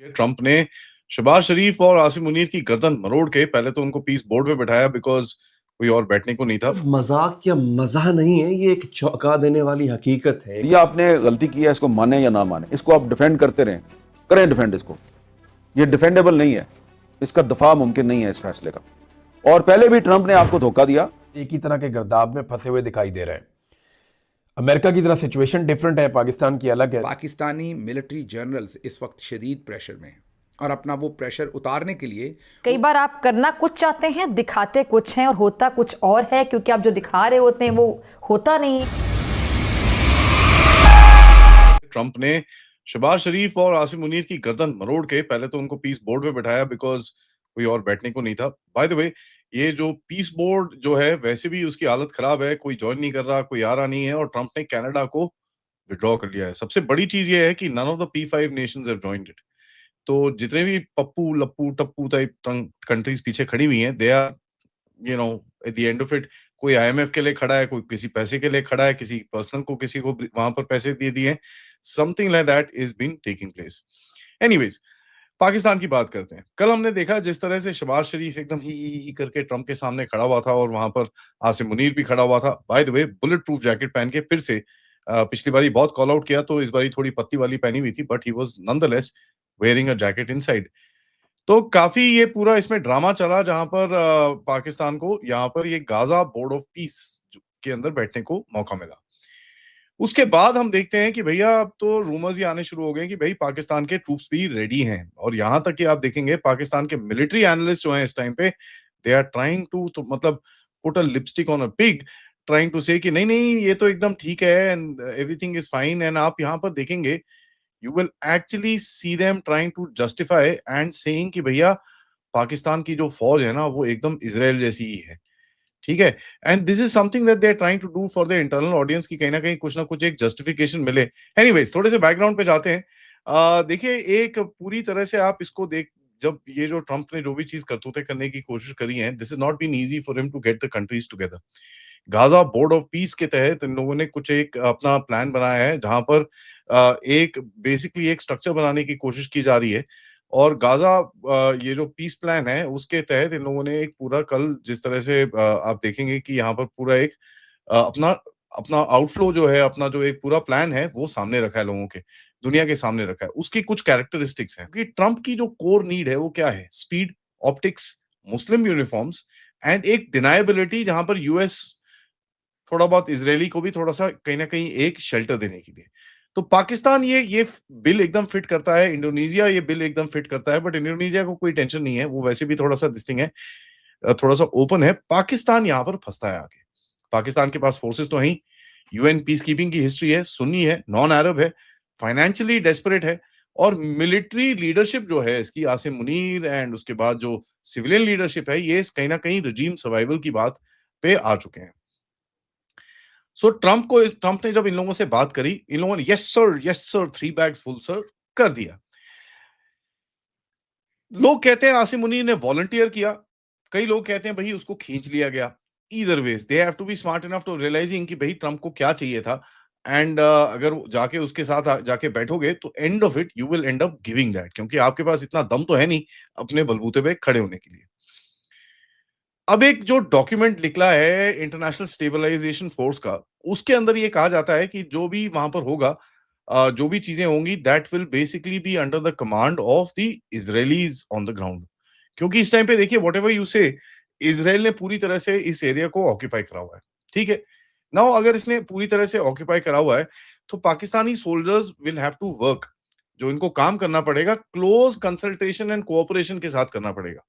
Trump ने शहबाज शरीफ और आसिम मुनीर की गर्दन मरोड़ के पहले तो उनको पीस बोर्ड पे बैठाया बिकॉज कोई और बैठने को नहीं था। सिर्फ मजाक या मज़ाह नहीं है, ये एक चौंका देने वाली हकीकत है। ये आपने गलती की है, इसको माने या ना माने, इसको आप डिफेंड करते रहें, करें डिफेंड इसको। ये डिफेंडेबल नहीं है, इसका दफा मुमकिन नहीं है इस फैसले का। और पहले भी ट्रंप ने आपको धोखा दिया। एक ही तरह के गर्दाब में फंसे हुए दिखाई दे रहे हैं। अमेरिका की तरह सिचुएशन डिफरेंट है, पाकिस्तान की अलग है। पाकिस्तानी मिलिट्री जनरल्स इस वक्त शदीद प्रेशर में हैं और अपना वो प्रेशर उतारने के लिए कई बार आप करना कुछ चाहते हैं, दिखाते कुछ हैं और होता कुछ और है, क्योंकि आप जो दिखा रहे होते हैं वो होता नहीं है। ट्रंप ने शहबाज शरीफ और आसिम मुनीर की गर्दन मरोड़ के पहले तो उनको पीस बोर्ड पे बैठाया बिकॉज कोई और बैठने को नहीं था। बाय द वे, ये जो पीस बोर्ड जो है वैसे भी उसकी हालत खराब है, कोई ज्वाइन नहीं कर रहा, कोई आ रहा नहीं है और ट्रंप ने कनाडा को विड्रॉ कर लिया है। सबसे बड़ी चीज ये है कि none of the P5 nations have joined it. तो जितने भी पप्पू लप्पू टप्पू टाइप कंट्रीज पीछे खड़ी हुई हैं, they are at the end of it, कोई IMF के लिए खड़ा है, कोई किसी पैसे के लिए खड़ा है, किसी पर्सनल को किसी को वहां पर पैसे दे दिए, something like that is been taking place. Anyways, Pakistan की बात करते हैं। कल हमने देखा जिस तरह से शहबाज शरीफ एकदम ही करके ट्रंप के सामने खड़ा हुआ था और वहां पर आसिम मुनीर भी खड़ा हुआ था। By the way, bullet proof jacket पहन के फिर से पिछली बारी बहुत कॉल आउट किया तो इस बारी थोड़ी पत्ती वाली पहनी हुई थी, but he was nonetheless wearing a jacket inside. तो काफी ये पूरा इसमें ड्रामा चला जहां पर पाकिस्तान को यहाँ पर ये गाजा बोर्ड ऑफ पीस के अंदर बैठने को मौका मिला। उसके बाद हम देखते हैं कि भैया अब तो रूमर्स ये आने शुरू हो गए कि भाई पाकिस्तान के ट्रूप्स भी रेडी हैं और यहां तक कि आप देखेंगे पाकिस्तान के मिलिट्री एनालिस्ट जो हैं इस टाइम पे, दे आर ट्राइंग टू, तो मतलब put a lipstick on a pig, trying to say कि नहीं नहीं ये तो एकदम ठीक है and everything is fine. And आप यहाँ पर देखेंगे you will actually see them trying to justify and saying कि भैया पाकिस्तान की जो फौज है ना वो एकदम इजराइल जैसी ही है, ठीक है। And this is something that they are trying to do for the internal audience की कहीं ना कहीं कुछ ना कुछ एक जस्टिफिकेशन मिले। एनीवेज, थोड़े से बैकग्राउंड पे जाते हैं। देखिए, एक पूरी तरह से आप इसको देख, जब ये जो ट्रंप ने जो भी चीज करतूतें करने की कोशिश करी है, this is not been easy for him to get the countries together. Gaza board of peace के तहत इन लोगों ने कुछ एक अपना प्लान बनाया है जहां पर एक बेसिकली एक स्ट्रक्चर बनाने की कोशिश की जा रही है और गाजा ये जो पीस प्लान है उसके तहत इन लोगों ने एक पूरा कल जिस तरह से आप देखेंगे कि यहाँ पर पूरा एक अपना अपना आउटफ्लो जो है, अपना जो एक पूरा प्लान है वो सामने रखा है, लोगों के दुनिया के सामने रखा है। उसकी कुछ कैरेक्टरिस्टिक्स हैं कि ट्रंप की जो कोर नीड है वो क्या है, speed, optics, Muslim uniforms and एक डिनायबिलिटी जहां पर यूएस थोड़ा बहुत इजरायली को भी थोड़ा सा कहीं ना कहीं एक शेल्टर देने के लिए। तो पाकिस्तान ये बिल एकदम फिट करता है, इंडोनेशिया ये बिल एकदम फिट करता है, बट इंडोनेशिया को कोई टेंशन नहीं है, वो वैसे भी थोड़ा सा दिस थिंग है, थोड़ा सा ओपन है। पाकिस्तान यहाँ पर फंसता है आगे। पाकिस्तान के पास फोर्सेस तो हैं ही, UN पीस कीपिंग की हिस्ट्री है, सुन्नी है, नॉन अरब है, फाइनेंशियली डेस्परेट है और मिलिट्री लीडरशिप जो है इसकी, आसिम मुनीर एंड उसके बाद जो सिविलियन लीडरशिप है, ये कहीं ना कहीं रजीम सर्वाइवल की बात पे आ चुके हैं। सो ट्रंप ने जब इन लोगों से बात करी, इन लोगों ने yes sir 3 bags full sir कर दिया। लोग कहते हैं आसिम मुनीर ने वॉलंटियर किया, कई लोग कहते हैं भाई उसको खींच लिया गया। Either ways they have to be smart enough to realising कि भाई ट्रंप को क्या चाहिए था एंड अगर जाके उसके साथ जाके बैठोगे तो and of it you will and up giving that, क्योंकि आपके पास इतना दम तो है नहीं अपने बलबूते पे खड़े होने के लिए। अब एक जो डॉक्यूमेंट निकला है इंटरनेशनल स्टेबलाइजेशन फोर्स का, उसके अंदर ये कहा जाता है कि जो भी वहां पर होगा, जो भी चीजें होंगी, that will basically be under the command of the Israelis on the ground. क्योंकि इस टाइम पे देखिए, whatever you say, Israel ने पूरी तरह से इस एरिया को ऑक्यूपाई करा हुआ है, ठीक है। नाउ अगर इसने पूरी तरह से ऑक्यूपाई करा हुआ है तो Pakistani soldiers will have to work, जो इनको काम करना पड़ेगा क्लोज कंसल्टेशन एंड कोऑपरेशन के साथ करना पड़ेगा,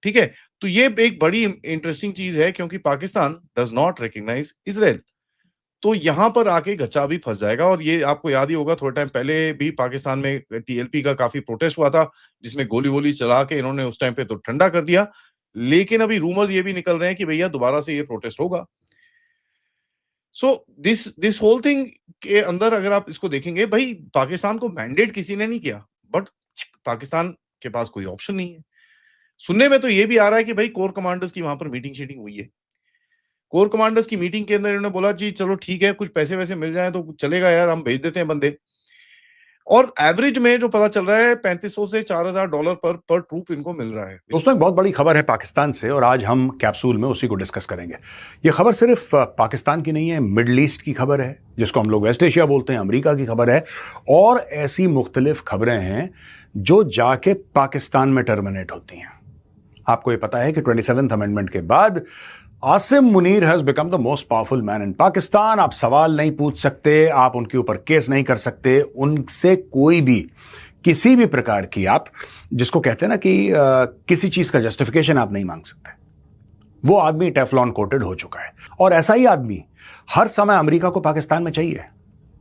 ठीक है। तो ये एक बड़ी इंटरेस्टिंग चीज है क्योंकि Pakistan does not recognise Israel. तो यहां पर आके गच्चा भी फंस जाएगा। और ये आपको याद ही होगा, थोड़े टाइम पहले भी पाकिस्तान में TLP का काफी प्रोटेस्ट हुआ था जिसमें गोली वोली चला के इन्होंने उस टाइम पे तो ठंडा कर दिया, लेकिन अभी रूमर्स ये भी निकल रहे हैं कि भैया दोबारा से ये प्रोटेस्ट होगा। सो दिस होल थिंग के अंदर अगर आप इसको देखेंगे, भाई पाकिस्तान को मैंडेट किसी ने नहीं किया, बट पाकिस्तान के पास कोई ऑप्शन नहीं है। सुनने में तो ये भी आ रहा है कि भाई कोर कमांडर्स की वहां पर मीटिंग शीटिंग हुई है। कोर कमांडर्स की मीटिंग के अंदर इन्होंने बोला जी चलो ठीक है, कुछ पैसे वैसे मिल जाए तो चलेगा यार, हम भेज देते हैं बंदे। और एवरेज में जो पता चल रहा है $3500 से $4000 पर ट्रूप इनको मिल रहा है। दोस्तों, एक बहुत बड़ी खबर है पाकिस्तान से और आज हम कैप्सूल में उसी को डिस्कस करेंगे। ये खबर सिर्फ पाकिस्तान की नहीं है, मिडल ईस्ट की खबर है, जिसको हम लोग वेस्ट एशिया बोलते हैं, अमेरिका की खबर है, और ऐसी मुख्तलिफ खबरें हैं जो जाके पाकिस्तान में टर्मिनेट होती हैं। आपको ये पता है कि 27th अमेंडमेंट के बाद Asim Munir has become the most powerful man in Pakistan. आप सवाल नहीं पूछ सकते, आप उनके ऊपर केस नहीं कर सकते, उनसे कोई भी किसी भी प्रकार की आप जिसको कहते हैं ना कि किसी चीज का जस्टिफिकेशन आप नहीं मांग सकते। वो आदमी टेफ्लॉन कोटेड हो चुका है, और ऐसा ही आदमी हर समय अमेरिका को पाकिस्तान में चाहिए।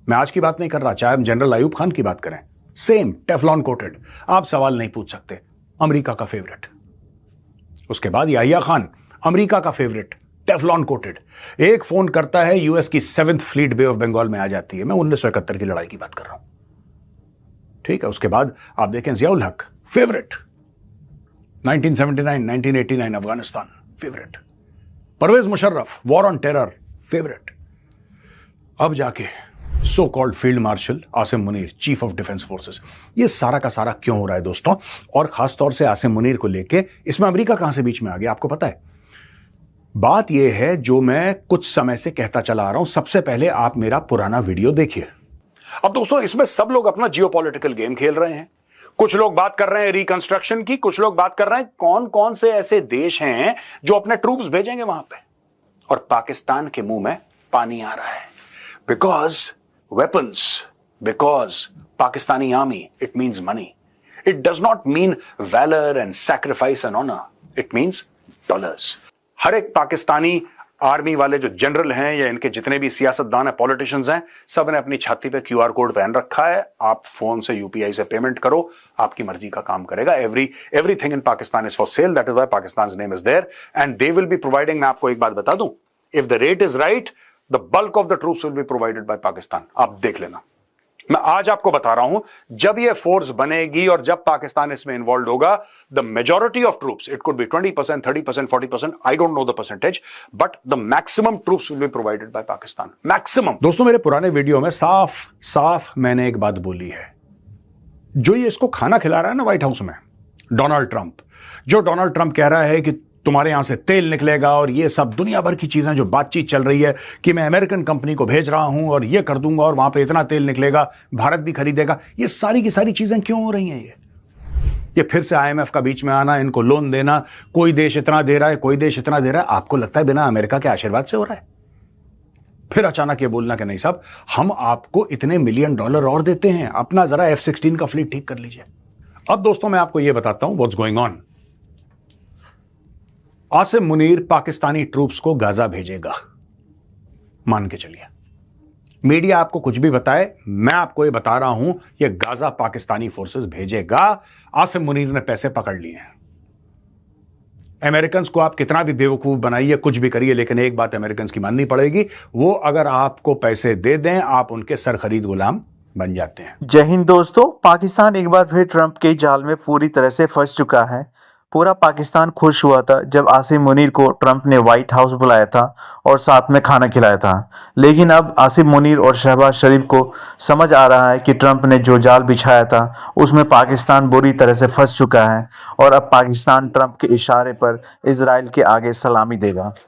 मैं आज की बात नहीं कर रहा, चाहे हम जनरल अयूब खान की बात करें, सेम टेफ्लॉन कोटेड, आप सवाल नहीं पूछ सकते, अमेरिका का फेवरेट। उसके बाद याहिया खान, अमेरिका का फेवरेट, टेफ्लॉन कोटेड। एक फोन करता है, यूएस की 7th fleet bay of Bengal में आ जाती है। मैं 1971 की लड़ाई की बात कर रहा हूं, ठीक है। उसके बाद आप देखें Ziaul Haq, favourite, 1979 1989 Afghanistan, favourite. Pervez Musharraf, war on terror, favourite. अब जाके so called field marshal Asim Munir, chief of defence forces. ये सारा का सारा क्यों हो रहा है दोस्तों? और खासतौर से आसिम मुनीर को लेके इसमें अमेरिका कहां से बीच में आ गया, आपको पता है? बात यह है जो मैं कुछ समय से कहता चला आ रहा हूं। सबसे पहले आप मेरा पुराना वीडियो देखिए। अब दोस्तों, इसमें सब लोग अपना जियोपॉलिटिकल गेम खेल रहे हैं। कुछ लोग बात कर रहे हैं रिकंस्ट्रक्शन की, कुछ लोग बात कर रहे हैं कौन कौन से ऐसे देश हैं जो अपने ट्रूप्स भेजेंगे वहां पे, और पाकिस्तान के मुंह में पानी आ रहा है। Because weapons, because Pakistani army, it means money. It does not mean valor and sacrifice and honor. It means dollars. हर एक पाकिस्तानी आर्मी वाले जो जनरल हैं या इनके जितने भी सियासतदान हैं, पॉलिटिशियंस हैं, सब ने अपनी छाती पे QR कोड पहन रखा है। आप फोन से UPI से पेमेंट करो, आपकी मर्जी का काम करेगा। everything in Pakistan is for sale. That is why Pakistan's name is there, and they will be providing. मैं आपको एक बात बता दूं, if the rate is right, the bulk of the troops will be provided by Pakistan. आप देख लेना। मैं आज आपको बता रहा हूं, जब ये फोर्स बनेगी और जब पाकिस्तान इसमें इन्वॉल्व होगा, the majority of troops, it could be 20%, 30%, 40%, I don't know the percentage, but the maximum troops will be provided by Pakistan. Maximum. दोस्तों, मेरे पुराने वीडियो में साफ मैंने एक बात बोली है। जो ये इसको खाना खिला रहा है ना व्हाइट हाउस में, डोनाल्ड ट्रंप, जो डोनाल्ड ट्रंप कह रहा है कि तुम्हारे यहां से तेल निकलेगा और ये सब दुनिया भर की चीजें जो बातचीत चल रही है कि मैं अमेरिकन कंपनी को भेज रहा हूं और ये कर दूंगा और वहां पे इतना तेल निकलेगा, भारत भी खरीदेगा, ये सारी की सारी चीजें क्यों हो रही हैं? ये फिर से IMF का बीच में आना, इनको लोन देना, कोई देश इतना दे रहा है, कोई देश इतना दे रहा है। आपको लगता है बिना अमेरिका के आशीर्वाद से हो रहा है? फिर अचानक ये बोलना कि नहीं साहब, हम आपको इतने $1 मिलियन और देते हैं, अपना जरा F-16 का फ्लीट ठीक कर लीजिए। अब दोस्तों, मैं आपको यह बताता हूं what's going on. Asim Munir Pakistani troops को गाजा भेजेगा, मान के चलिए। मीडिया आपको कुछ भी बताए, मैं आपको ये बता रहा हूं, ये गाजा पाकिस्तानी फोर्सेस भेजेगा। आसिम मुनीर ने पैसे पकड़ लिए हैं। अमेरिकन्स को आप कितना भी बेवकूफ बनाइए, कुछ भी करिए, लेकिन एक बात अमेरिकन्स की माननी पड़ेगी, वो अगर आपको पैसे दे दें, आप उनके सर खरीद गुलाम बन जाते हैं। जय हिंद दोस्तों, पाकिस्तान एक बार फिर ट्रंप के जाल में पूरी तरह से फंस चुका है। पूरा पाकिस्तान खुश हुआ था जब आसिम मुनीर को ट्रंप ने व्हाइट हाउस बुलाया था और साथ में खाना खिलाया था। लेकिन अब आसिम मुनीर और शहबाज शरीफ को समझ आ रहा है कि ट्रंप ने जो जाल बिछाया था उसमें पाकिस्तान बुरी तरह से फंस चुका है और अब पाकिस्तान ट्रंप के इशारे पर इजराइल के आगे सलामी देगा।